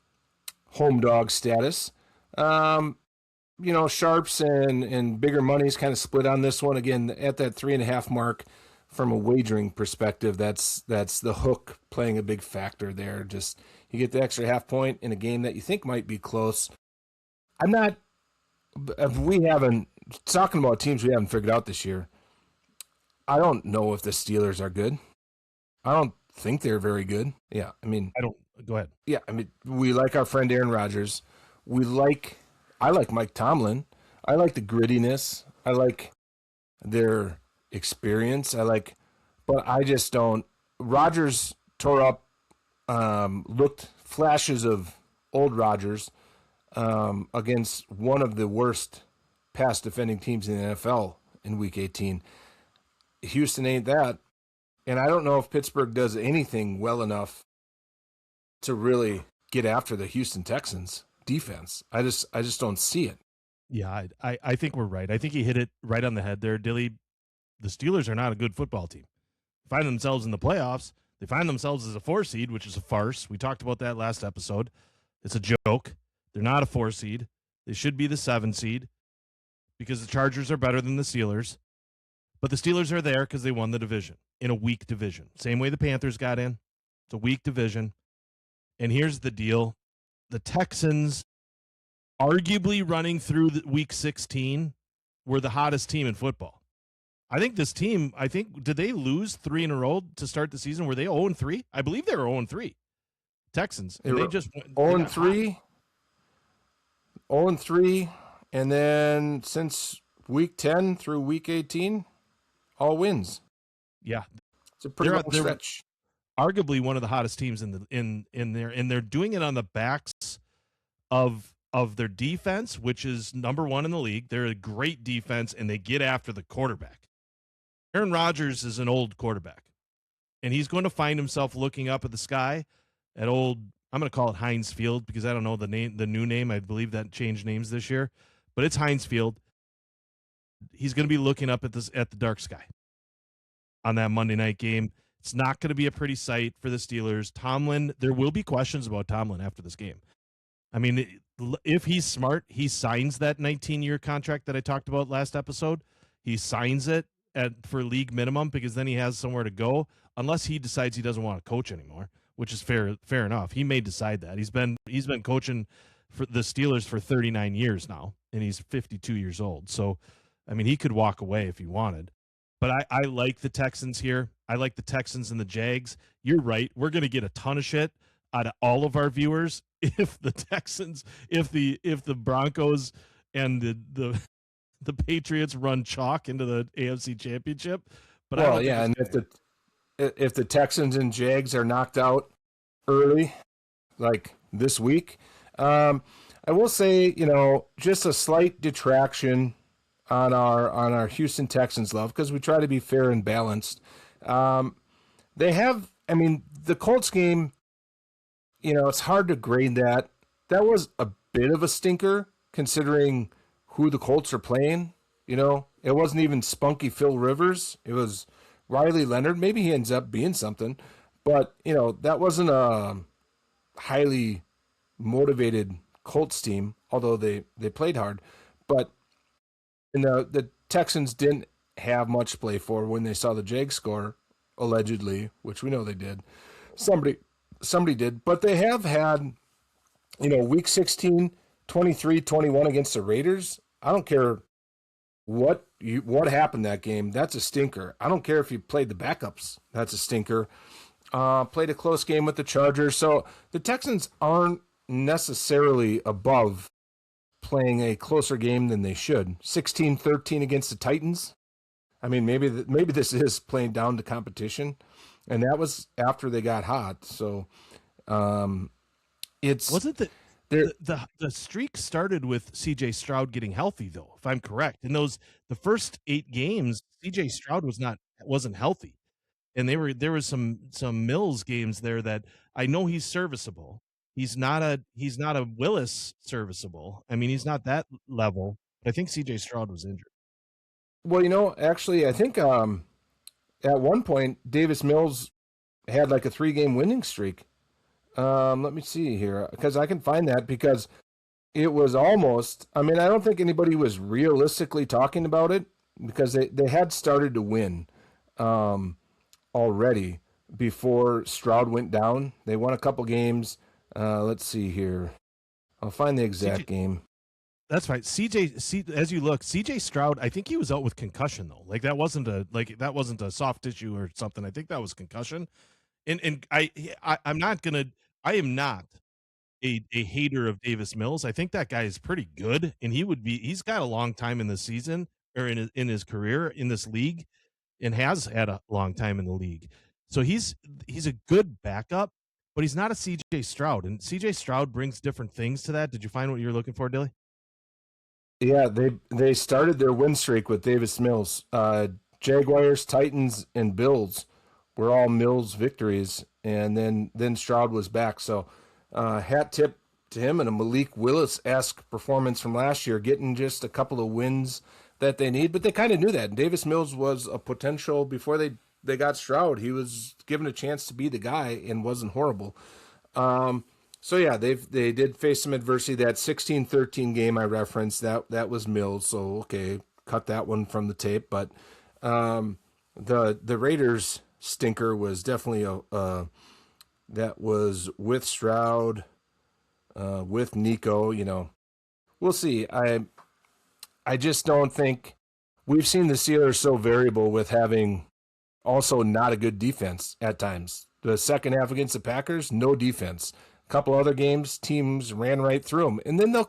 dog status. Sharps and bigger money's kind of split on this one. Again, at that 3.5 mark. From a wagering perspective, that's the hook playing a big factor there. Just you get the extra half point in a game that you think might be close. Talking about teams we haven't figured out this year. I don't know if the Steelers are good. I don't think they're very good. Yeah, I mean, Go ahead. Yeah, I mean, we like our friend Aaron Rodgers. I like Mike Tomlin. I like the grittiness. I like their experience. But I just don't. Rodgers tore up, looked flashes of old Rodgers against one of the worst pass defending teams in the NFL in Week 18. Houston ain't that, and I don't know if Pittsburgh does anything well enough to really get after the Houston Texans defense. I just don't see it. Yeah, I think we're right. I think he hit it right on the head there, Dilly. The Steelers are not a good football team. They find themselves in the playoffs. They find themselves as a 4 seed, which is a farce. We talked about that last episode. It's a joke. They're not a 4 seed. They should be the 7 seed because the Chargers are better than the Steelers. But the Steelers are there because they won the division in a weak division. Same way the Panthers got in. It's a weak division. And here's the deal. The Texans, arguably running through Week 16, were the hottest team in football. I think this team, did they lose 3 in a row to start the season? Were they 0-3? I believe they were 0-3. Texans. They just 0-3. 0-3. And then since Week 10 through Week 18, all wins. Yeah. It's a pretty long stretch. Arguably one of the hottest teams in there, and they're doing it on the backs of their defense, which is number 1 in the league. They're a great defense, and they get after the quarterback. Aaron Rodgers is an old quarterback, and he's going to find himself looking up at the sky at old, I'm going to call it Heinz Field because I don't know the new name. I believe that changed names this year, but it's Heinz Field. He's going to be looking up at the dark sky on that Monday night game. It's not going to be a pretty sight for the Steelers. Tomlin, there will be questions about Tomlin after this game. I mean, if he's smart, he signs that 19-year contract that I talked about last episode. He signs it for league minimum because then he has somewhere to go. Unless he decides he doesn't want to coach anymore, which is fair enough. He may decide that. He's been coaching for the Steelers for 39 years now, and he's 52 years old. So, I mean, he could walk away if he wanted. But I like the Texans here. I like the Texans and the Jags. You're right. We're going to get a ton of shit out of all of our viewers if the Texans, if the Broncos and the Patriots run chalk into the AFC Championship. But well, yeah, and if the Texans and Jags are knocked out early, like this week, I will say, just a slight detraction on our Houston Texans love, because we try to be fair and balanced. They have, the Colts game, it's hard to grade that. That was a bit of a stinker considering who the Colts are playing. It wasn't even spunky Phil Rivers. It was Riley Leonard. Maybe he ends up being something, but that wasn't a highly motivated Colts team, although they played hard. But the Texans didn't have much to play for when they saw the Jags score, allegedly, which we know they did. Somebody did, but they have had, week 16, 23-21 against the Raiders. I don't care what happened that game. That's a stinker. I don't care if you played the backups. That's a stinker. Played a close game with the Chargers. So the Texans aren't necessarily above playing a closer game than they should. 16-13 against the Titans. Maybe this is playing down to competition, and that was after they got hot. So wasn't the streak started with C.J. Stroud getting healthy, though, if I'm correct. In the first 8 games, C.J. Stroud wasn't healthy, and there was some Mills games there that I know he's serviceable. He's not a Willis serviceable. He's not that level, but I think C.J. Stroud was injured. Well, actually, I think at one point Davis Mills had like a 3-game winning streak. Let me see here, because I can find that, because it was almost, I don't think anybody was realistically talking about it, because they had started to win already before Stroud went down. They won a couple games. Let's see here. I'll find the exact game. That's right. As you look, CJ Stroud, I think he was out with concussion, though. That wasn't a soft tissue or something. I think that was concussion. And I am not a hater of Davis Mills. I think that guy is pretty good, and he's got a long time in the season, or in his career in this league, and has had a long time in the league. So he's a good backup, but he's not a CJ Stroud, and CJ Stroud brings different things to that. Did you find what you're looking for, Dilly? Yeah, they started their win streak with Davis Mills. Jaguars, Titans, and Bills were all Mills victories, and then Stroud was back. So hat tip to him, and a Malik Willis-esque performance from last year, getting just a couple of wins that they need. But they kind of knew that. And Davis Mills was a potential before they got Stroud. He was given a chance to be the guy and wasn't horrible. So yeah, they did face some adversity. That 16-13 game I referenced, that was Mills. So okay, cut that one from the tape. But the Raiders stinker was definitely that was with Stroud, with Nico. We'll see. I just don't think we've seen the Steelers so variable with having also not a good defense at times. The second half against the Packers, no defense. Couple other games, teams ran right through them, and then they'll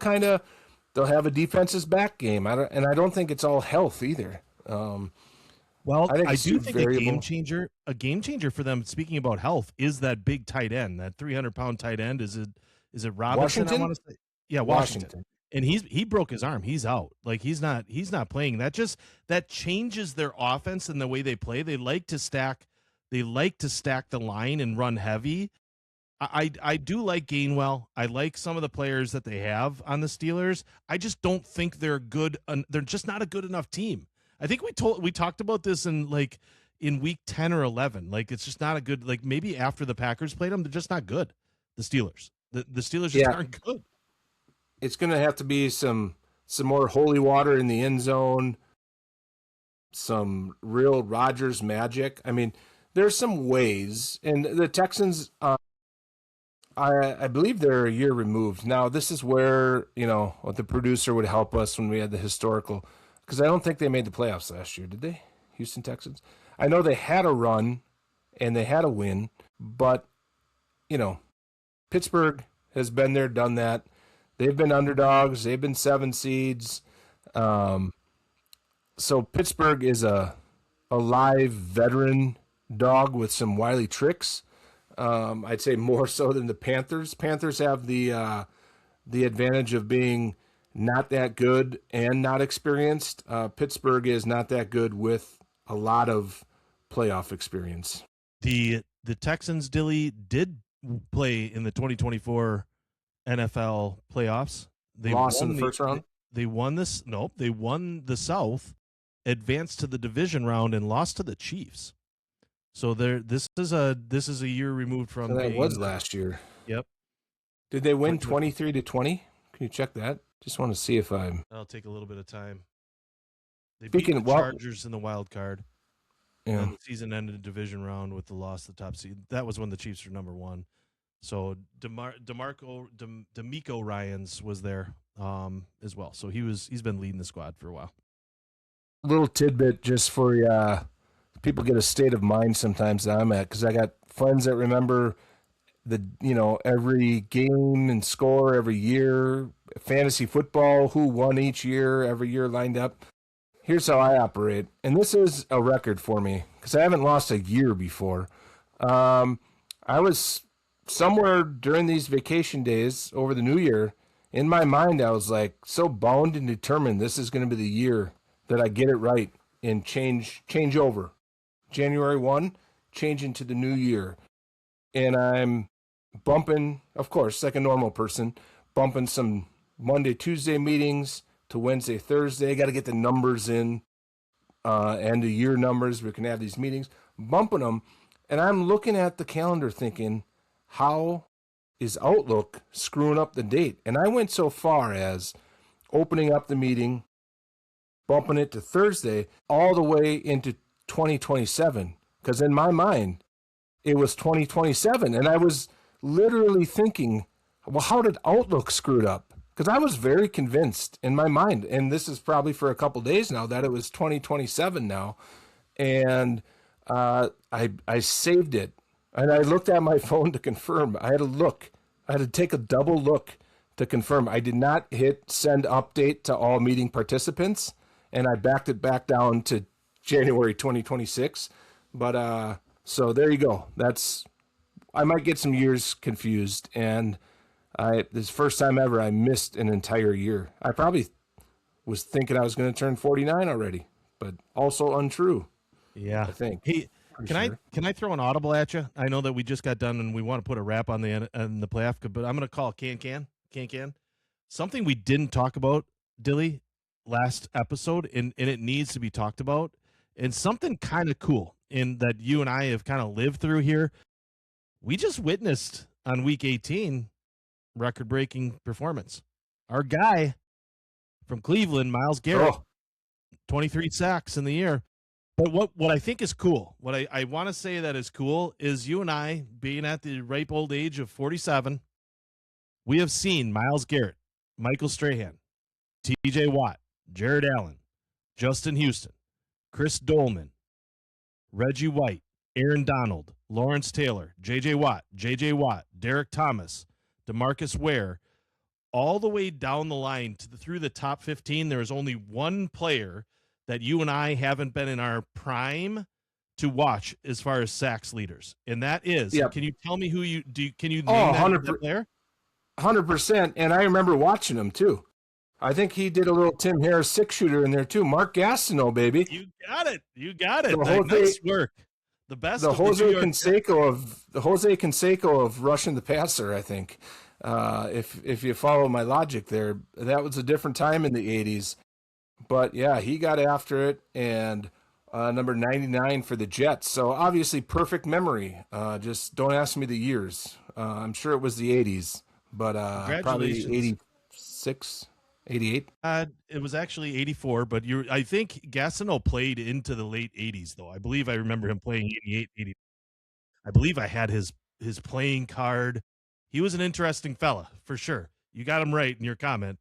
have a defense's back game. I don't think it's all health either. Well, I do think a game changer for them. Speaking about health, is that big tight end, that 300-pound tight end? Is it Robinson? Washington? I want to say, yeah, Washington. And he broke his arm. He's out. He's not playing. That changes their offense and the way they play. They like to stack the line and run heavy. I do like Gainwell. I like some of the players that they have on the Steelers. I just don't think they're good. They're just not a good enough team. I think we talked about this in week 10 or 11. It's just not a good, maybe after the Packers played them, they're just not good. The Steelers. The Steelers just aren't good. it's going to have to be some more holy water in the end zone, some real Rodgers magic. I mean, there's some ways, and the Texans, I believe they're a year removed. Now, this is where, what the producer would help us when we had the historical, because I don't think they made the playoffs last year, did they? Houston Texans? I know they had a run and they had a win, but, Pittsburgh has been there, done that. They've been underdogs. They've been 7 seeds. So Pittsburgh is a live veteran dog with some wily tricks. I'd say more so than the Panthers. Panthers have the advantage of being not that good and not experienced. Pittsburgh is not that good with a lot of playoff experience. The Texans, Dilly, did play in the 2024 NFL playoffs. They lost in the first round. They won this. Nope, they won the South, advanced to the division round, and lost to the Chiefs. So this is a year removed from. So that was last year. Yep. Did they win 23-20? Can you check that? Just want to see if I'm. That'll take a little bit of time. They Speaking beat the Chargers in the wild card. Yeah. And the season ended division round with the loss of the top seed. That was when the Chiefs were number 1. So D'Amico Ryans was there as well. So he's been leading the squad for a while. Little tidbit just for people get a state of mind sometimes that I'm at, because I got friends that remember every game and score every year, fantasy football, who won each year, every year lined up. Here's how I operate, and this is a record for me because I haven't lost a year before. I was somewhere during these vacation days over the new year. In my mind, I was like so bound and determined this is going to be the year that I get it right and change over. January 1, change into the new year. And I'm bumping, of course, like a normal person, bumping some Monday, Tuesday meetings to Wednesday, Thursday. Got to get the numbers in, and the year numbers. We can have these meetings, bumping them. And I'm looking at the calendar thinking, how is Outlook screwing up the date? And I went so far as opening up the meeting, bumping it to Thursday, all the way into 2027. Because in my mind, it was 2027. And I was literally thinking, well, how did Outlook screw it up? Because I was very convinced in my mind, and this is probably for a couple days now, that it was 2027 now. And I saved it. And I looked at my phone to confirm. I had to look. I had to take a double look to confirm. I did not hit send update to all meeting participants, and I backed it back down to January 2026. But so there you go. I might get some years confused, and this is the first time ever I missed an entire year. I probably was thinking I was going to turn 49 already, but also untrue. Yeah, I think. Hey, can I throw an audible at you? I know that we just got done and we want to put a wrap on the playoff, but I'm going to call Can. Something we didn't talk about, Dilly, last episode, and it needs to be talked about, and something kind of cool in that you and I have kind of lived through here. We just witnessed on week 18 record-breaking performance. Our guy from Cleveland, Myles Garrett, 23 sacks in the year. But what I think is cool, what I want to say that is cool, is you and I, being at the ripe old age of 47, we have seen Myles Garrett, Michael Strahan, T.J. Watt, Jared Allen, Justin Houston, Chris Dolman, Reggie White, Aaron Donald, Lawrence Taylor, J.J. Watt, Derek Thomas, DeMarcus Ware, all the way down the line through the top 15. There is only one player that you and I haven't been in our prime to watch as far as sacks leaders, and that is. Yep. Can you tell me who you do? Can you name that player? 100%. And I remember watching him too. I think he did a little Tim Harris 6-shooter in there too. Mark Gastineau, baby. You got it. Nice work. The best. The Jose Canseco of rushing the passer. I think. If you follow my logic there, that was a different time in the 80s. But yeah, he got after it, and number 99 for the Jets. So obviously perfect memory. Just don't ask me the years. I'm sure it was the 80s, but probably 86, 88? It was actually 84, but I think Gastineau played into the late 80s, though. I believe I remember him playing 88, 80. I believe I had his playing card. He was an interesting fella, for sure. You got him right in your comment.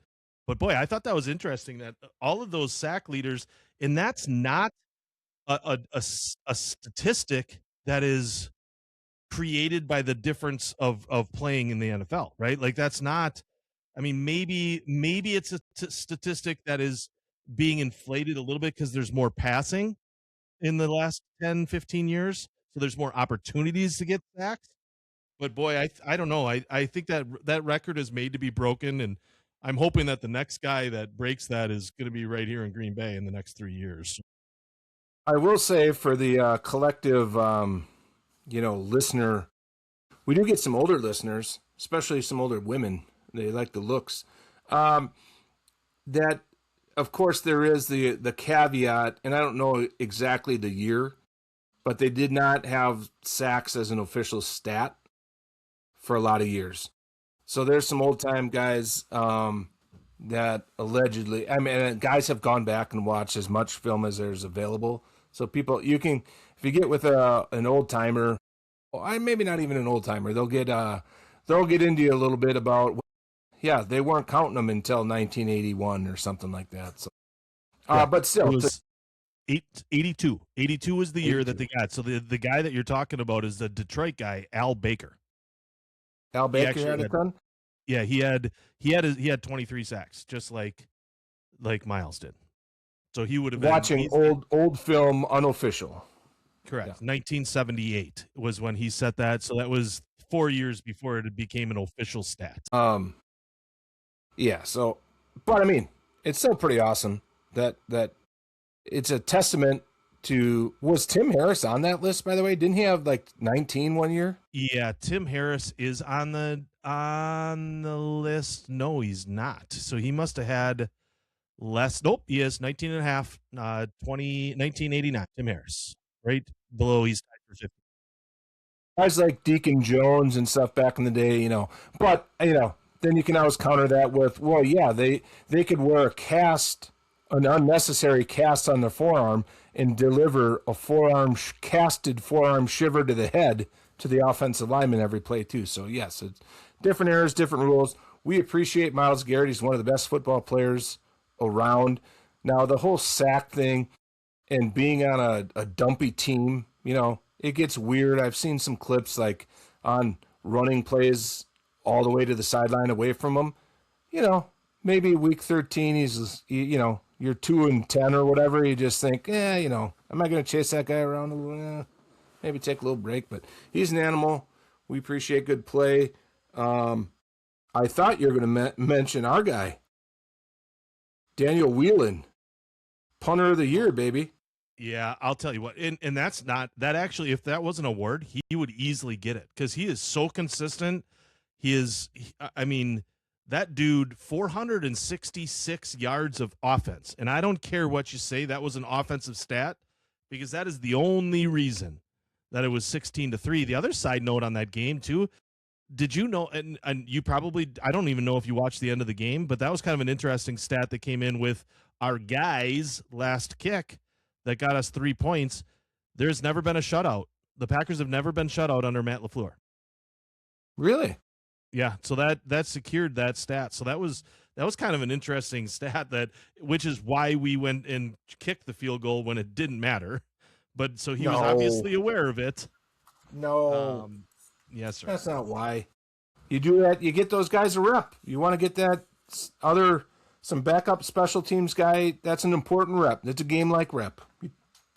But boy, I thought that was interesting that all of those sack leaders, and that's not a statistic that is created by the difference of playing in the NFL, right? Like that's not. I mean, maybe it's a statistic that is being inflated a little bit because there's more passing in the last 10, 15 years. So there's more opportunities to get sacks. But boy, I don't know. I think that record is made to be broken, and I'm hoping that the next guy that breaks that is going to be right here in Green Bay in the next 3 years. I will say for the collective, listener, we do get some older listeners, especially some older women. They like the looks. That, of course, there is the caveat, and I don't know exactly the year, but they did not have sacks as an official stat for a lot of years. So there's some old-time guys that allegedly, I mean, guys have gone back and watched as much film as there's available. So people, if you get with an old-timer, well, maybe not even an old-timer, they'll get into you a little bit about, yeah, they weren't counting them until 1981 or something like that. So, yeah, but still, it was 82. 82 was the year 82. that they got. So the guy that you're talking about is the Detroit guy, Al Baker. Al Baker had a ton. Yeah, he had 23 sacks, just like Miles did. So he would have been watching old film unofficial. Correct. Yeah. 1978 was when he set that. So that was 4 years before it became an official stat. Yeah. So, but I mean, it's still pretty awesome that it's a testament to. Was Tim Harris on that list, by the way? Didn't he have like 19 one year? Yeah, Tim Harris is on the list. No, he's not. So he must have had less. Nope, he is 19 and a half, 1989. Tim Harris, right below. He's tied for 50. Guys like Deacon Jones and stuff back in the day, But then you can always counter that with, well, yeah, they could wear an unnecessary cast on their forearm and deliver a casted forearm shiver to the head to the offensive lineman every play too. So yes, it's different eras, different rules. We appreciate Myles Garrett. He's one of the best football players around. Now the whole sack thing and being on a dumpy team, it gets weird. I've seen some clips like on running plays all the way to the sideline away from him. Maybe week 13, you're 2-10 or whatever. You just think, am I going to chase that guy around a little? Maybe take a little break, but he's an animal. We appreciate good play. I thought you were going to mention our guy, Daniel Whelan, punter of the year, baby. Yeah, I'll tell you what, and that's not that actually. If that was an award, he would easily get it because he is so consistent. I mean, that dude, 466 yards of offense, and I don't care what you say, that was an offensive stat because that is the only reason that it was 16-3. The other side note on that game too. Did you know, and you probably, I don't even know if you watched the end of the game, but that was kind of an interesting stat that came in with our guys' last kick that got us 3 points. There's never been a shutout. The Packers have never been shut out under Matt LaFleur. Really? Yeah, so that secured that stat. So that was kind of an interesting stat which is why we went and kicked the field goal when it didn't matter. But so he was obviously aware of it. No. Yes, sir. That's not why. You do that, you get those guys a rep. You want to get that some backup special teams guy, that's an important rep. It's a game-like rep. It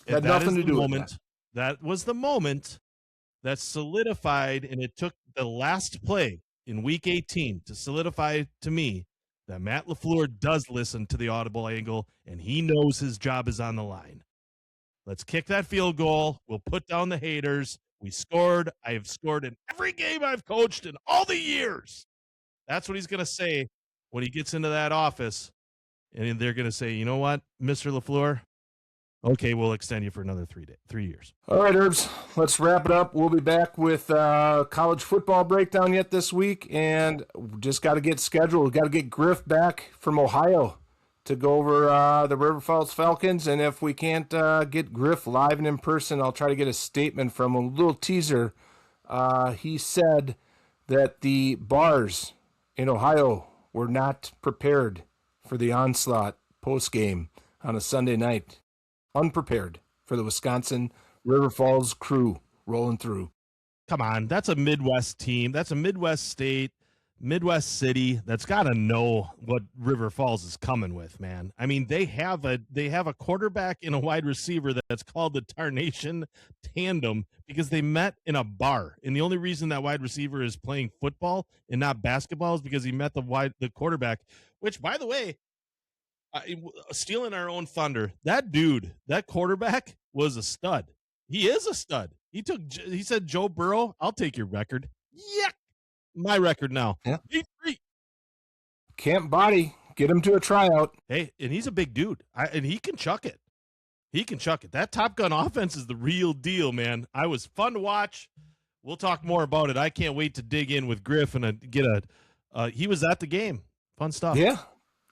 had nothing to do with that. That was the moment that solidified, and it took the last play in Week 18 to solidify to me that Matt LaFleur does listen to the audible angle, and he knows his job is on the line. Let's kick that field goal. We'll put down the haters. We scored. I have scored in every game I've coached in all the years. That's what he's going to say when he gets into that office. And they're going to say, you know what, Mr. LaFleur? Okay, we'll extend you for another 3 years. All right, Herbs, let's wrap it up. We'll be back with college football breakdown yet this week, and just got to get scheduled. Got to get Griff back from Ohio to go over the River Falls Falcons, and if we can't get Griff live and in person, I'll try to get a statement from him. A little teaser. He said that the bars in Ohio were not prepared for the onslaught post-game on a Sunday night. Unprepared for the Wisconsin River Falls crew rolling through. Come on, that's a Midwest team. That's a Midwest state, Midwest city that's got to know what River Falls is coming with, man. I mean, they have a quarterback and a wide receiver that's called the Tarnation Tandem because they met in a bar. And the only reason that wide receiver is playing football and not basketball is because he met the quarterback, which, by the way, stealing our own thunder, that dude, that quarterback was a stud. He is a stud. He said, Joe Burrow, I'll take your record. Yeah, my record now. Yeah. E3. Camp body, get him to a tryout. Hey, and he's a big dude, and he can chuck it. He can chuck it. That Top Gun offense is the real deal, man. I was fun to watch. We'll talk more about it. I can't wait to dig in with Griff and he was at the game. Fun stuff. Yeah.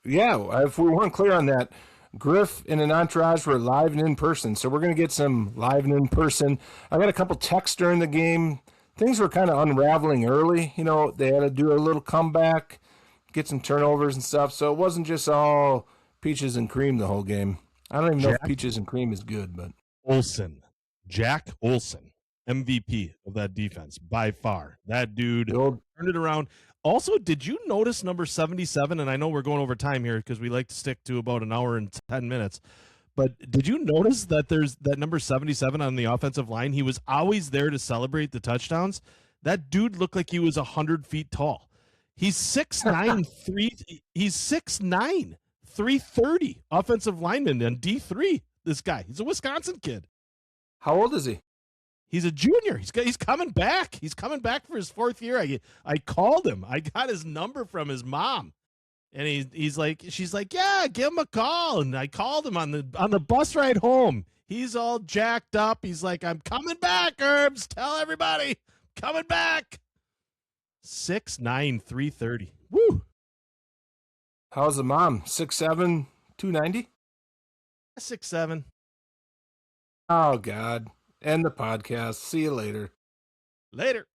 Yeah, if we weren't clear on that, Griff and an entourage were live and in person, so we're going to get some live and in person. I got a couple texts during the game. Things were kind of unraveling early. You know, they had to do a little comeback, get some turnovers and stuff, so it wasn't just all peaches and cream the whole game. I don't even know if peaches and cream is good, but Jack Olsen, MVP of that defense by far. That dude turned it around. Also, did you notice number 77? And I know we're going over time here because we like to stick to about an hour and 10 minutes. But did you notice that there's that number 77 on the offensive line? He was always there to celebrate the touchdowns. That dude looked like he was 100 feet tall. He's 6'9", he's 6'9", 330 offensive lineman and D3. This guy, he's a Wisconsin kid. How old is he? He's a junior. He's coming back. He's coming back for his 4th year. I called him. I got his number from his mom, and she's like, yeah, give him a call. And I called him on the bus ride home. He's all jacked up. He's like, I'm coming back, Herbs. Tell everybody, coming back. 6'9", 330. Woo. How's the mom? 6'7", 290? 6'7". Oh God. End the podcast. See you later. Later.